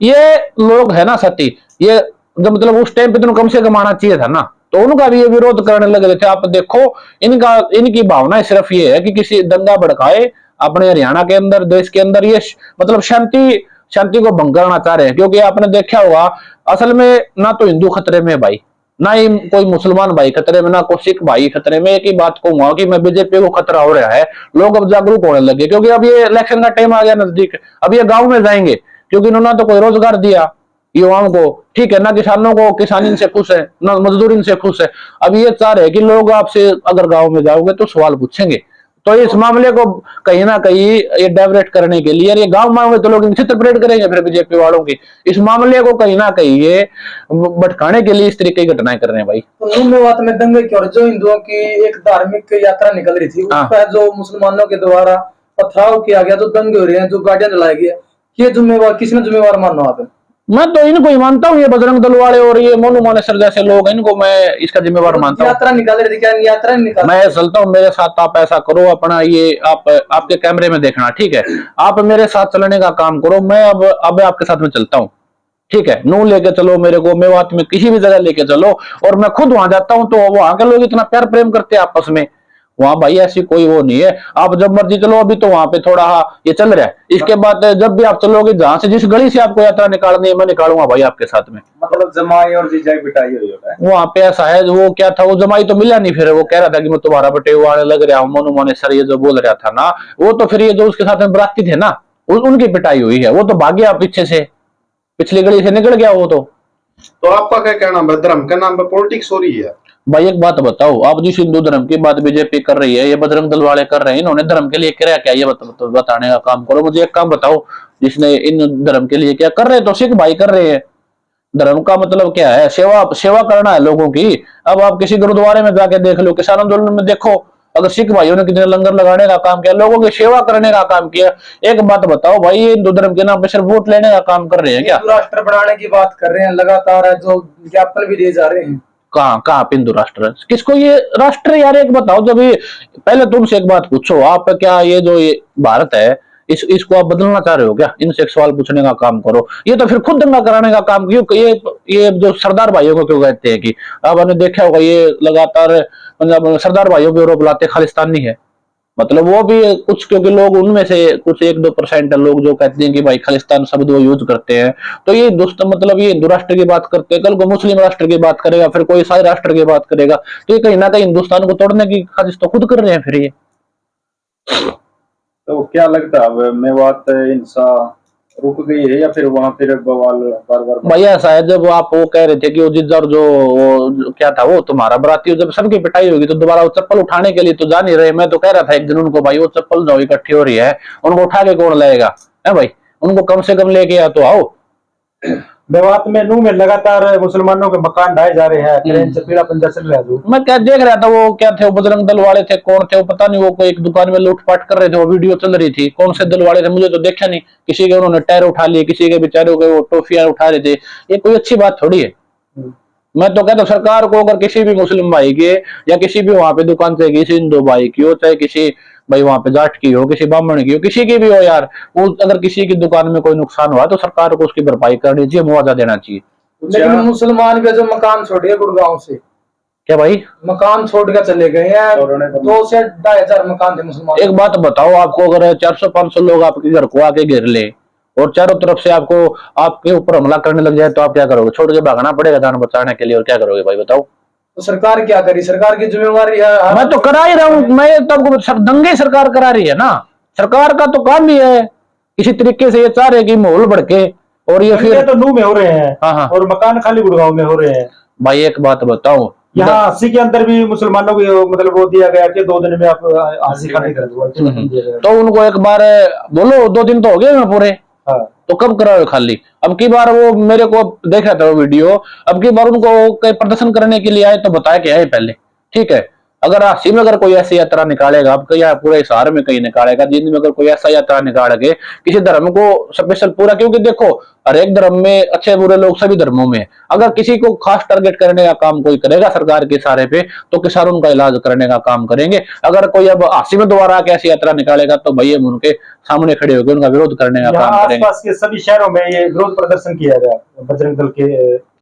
ये लोग है ना सती, ये जब मतलब उस टाइम पे तो कम से कम आना चाहिए था ना, तो उनका भी ये विरोध करने लगे थे। आप देखो इनका, इनकी भावना सिर्फ ये है कि किसी दंगा भड़काए अपने हरियाणा के अंदर, देश के अंदर, ये मतलब शांति, शांति को भंग करना चाह रहे हैं। क्योंकि आपने देखा होगा असल में ना तो हिंदू खतरे में भाई, ना ही कोई मुसलमान भाई खतरे में, ना कोई सिख भाई खतरे में। एक ही बात कहूंगा कि मैं बीजेपी को खतरा हो रहा है, लोग अब जागरूक होने लगे क्योंकि अब ये इलेक्शन का टाइम आ गया नजदीक। अब ये गांव में जाएंगे क्योंकि इन्होंने तो कोई रोजगार दिया युवाओं को, ठीक है ना, किसानों को, किसान इनसे खुश है ना, मजदूर इनसे खुश है। अब ये चाह रहे हैं कि लोग आपसे अगर गांव में जाओगे तो सवाल पूछेंगे। तो इस मामले को कहीं ना कहीं ये डाइवर्ट करने के लिए, ये गांव मांगे तो लोग इनसे इंटरप्रेट करेंगे फिर बीजेपी वालों की, इस मामले को कहीं ना कहीं ये भटकाने के लिए इस तरीके की घटनाएं कर रहे हैं भाई। तो में बात में दंगे की और जो हिंदुओं की एक धार्मिक यात्रा निकल रही थी, उस पर जो मुसलमानों के द्वारा पथराव किया गया, जो दंगे हो रहे हैं, जो गाड़ियां जलाई गई, ये जिम्मेवार किसने जिम्मेवार मानो आप? मैं तो इनको ही मानता हूँ, ये बजरंग दल वाले और ये मोनू मानेसर जैसे लोग, इनको मैं इसका जिम्मेवार मानता हूँ। यात्रा निकाल रही थी, क्या यात्रा निकाल? मैं चलता हूँ मेरे साथ, आप ऐसा करो अपना ये आप आपके कैमरे में देखना, ठीक है, आप मेरे साथ चलने का काम करो, मैं अब आपके साथ में चलता हूँ, ठीक है, नू लेके चलो मेरे को, मेवात में किसी भी जगह लेके चलो, और मैं खुद वहां जाता हूँ तो वहां के लोग इतना प्यार प्रेम करते हैं आपस में, वहां भाई ऐसी कोई वो नहीं है। आप जब मर्जी चलो, अभी तो वहां पे थोड़ा ये चल रहा है, इसके बाद जब भी आप चलोगे, जहां से जिस गली से आपको यात्रा निकालनी है मैं निकालूंगा भाई आपके साथ में। मतलब जमाई और जीजाई बिटाई हुई होता है वहां पे ऐसा है, वो क्या था, वो जमाई तो मिला नहीं, फिर वो कह रहा था कि मैं तुम्हारा बटे हुआ लग रहा हूँ, मोनू मानेसर ये जो बोल रहा था ना, वो तो फिर ये जो उसके साथ में बराती थे ना, उनकी पिटाई हुई है, वो तो भाग गया पीछे से, पिछली गली से निकल गया वो तो आपका क्या कहना है, धर्म के नाम पे पॉलिटिक्स हो रही है? भाई एक बात बताओ, आप जिस हिंदू धर्म की बात बीजेपी कर रही है, ये बजरंग दल वाले कर रहे हैं, इन्होंने धर्म के लिए क्या क्या, ये बताने का काम करो मुझे, एक काम बताओ जिसने इन धर्म के लिए क्या कर रहे हैं, तो सिख भाई कर रहे हैं। धर्म का मतलब क्या है, सेवा, सेवा करना है लोगों की। अब आप किसी गुरुद्वारे में जाके देख लो, किसान आंदोलन में देखो, अगर सिख भाइयों ने कितने लंगर लगाने का काम किया, लोगों की सेवा करने का काम किया। एक बात बताओ भाई, ये हिंदू धर्म के नाम पे सिर्फ वोट लेने का काम कर रहे हैं क्या? राष्ट्र बनाने की बात कर रहे हैं लगातार, है जो ज्ञापन भी दिए जा रहे हैं। कहाँ कहाँ हिंदू राष्ट्र, किसको ये राष्ट्र यार? एक बताओ, जब ये पहले तुमसे एक बात पूछो, आप क्या ये जो ये भारत है, इसको आप बदलना चाह रहे हो क्या? इनसे एक सवाल पूछने का काम करो। ये तो फिर खुद दंगा कराने का काम क्यों, ये जो सरदार भाइयों को क्यों कहते हैं कि, आपने देखा होगा ये लगातार मतलब सरदार भाइयों पे आरोप लाते खालिस्तानी है, मतलब वो भी कुछ, क्योंकि लोग उनमें से कुछ 1-2% लोग जो कहते हैं कि भाई खालिस्तान शब्द वो यूज करते हैं, तो ये दोस्त मतलब ये हिंदू राष्ट्र की बात करते हैं, कल को मुस्लिम राष्ट्र की बात करेगा, फिर कोई ईसाई राष्ट्र की बात करेगा, तो ये कहीं ना कहीं हिंदुस्तान को तोड़ने की साजिश तो खुद कर रहे हैं फिर ये। तो क्या लगता है मेवात हिंसा रुक गई है या फिर वहां फिर बवाल बार बार? भाई ऐसा है, जब आप वो कह रहे थे कि वो जिज्जर जो क्या था वो तुम्हारा बराती, जब सबकी पिटाई होगी तो दोबारा वो चप्पल उठाने के लिए तो जा नहीं रहे। मैं तो कह रहा था एक दिन उनको, भाई वो चप्पल जो इकट्ठी हो रही है उनको उठा के कौन लाएगा है भाई, उनको कम से कम लेके आ तो आओ। मेवात में नू में लगातार मुसलमानों के मकान ढाए जा रहे हैं, ट्रेन से पीड़ा पंजा चल रहा है। मैं क्या देख रहा था, वो क्या थे, वो बजरंग दल वाले थे, कौन थे वो पता नहीं, वो कोई एक दुकान में लूटपाट कर रहे थे, वो वीडियो चल रही थी, कौन से दल वाले थे मुझे तो देखा नहीं, किसी के उन्होंने टायर उठा लिए, किसी के बेचारों के वो टॉफियां उठा रहे थे, ये कोई अच्छी बात थोड़ी है। मैं तो कहता हूँ सरकार को, अगर किसी भी मुस्लिम भाई के या किसी भी वहां पे दुकान से, किसी हिंदू भाई की हो, चाहे किसी भाई वहां पे जाट की हो, किसी ब्राह्मण की हो, किसी की भी हो यार, वो अगर किसी की दुकान में कोई नुकसान हुआ तो सरकार को उसकी भरपाई करनी चाहिए, मुआवजा देना चाहिए। लेकिन मुसलमान के जो मकान छोड़ गए गुड़गांव से, क्या भाई मकान छोड़ कर चले गए हैं, 2 से 2,500 मकान थे मुसलमान। एक बात बताओ, आपको अगर 400-500 लोग आपके घर को आके घेर ले और चारों तरफ से आपको आपके ऊपर हमला करने लग जाए तो आप क्या करोगे? छोड़ के भागना पड़ेगा जान बचाने के लिए, और क्या करोगे भाई बताओ? तो सरकार क्या करी? सरकार की जिम्मेवारी है। मैं तो करा ही रहा हूँ, मैं तो आपको दंगे सरकार करा रही है ना, सरकार का तो काम ही है किसी तरीके से, ये चाह रहे कि माहौल भड़के, और ये फिर तो नू में हो रहे हैं। हाँ हाँ, और मकान खाली गुड़गांव में हो रहे हैं। भाई एक बात बताओ, यहाँ 80 के अंदर भी मुसलमानों को मतलब वो दिया गया कि 2 दिन में आप हाजिर खाली कर दो, तो उनको एक बार बोलो 2 दिन तो हो गए पूरे, हाँ। तो कब कराओ खाली? अब की बार वो मेरे को देखा था वो वीडियो, अब की बार उनको कई प्रदर्शन करने के लिए आए तो बताया क्या है पहले, ठीक है, अगर हासी में अगर कोई ऐसी यात्रा निकालेगा, आपको या पूरे हिसार में कहीं निकालेगा, जिंद में अगर कोई ऐसा यात्रा निकाल के किसी धर्म को स्पेशल पूरा, क्योंकि देखो हर एक धर्म में अच्छे बुरे लोग सभी धर्मों में, अगर किसी को खास टारगेट करने का काम कोई करेगा सरकार के इशारे पे, तो किसान उनका इलाज करने का काम करेंगे। अगर कोई अब हासी में दोबारा कैसी यात्रा निकालेगा तो भाई हम उनके सामने खड़े होकर उनका विरोध करने का काम करेंगे। आसपास के सभी शहरों में ये विरोध प्रदर्शन किया गया बजरंग दल के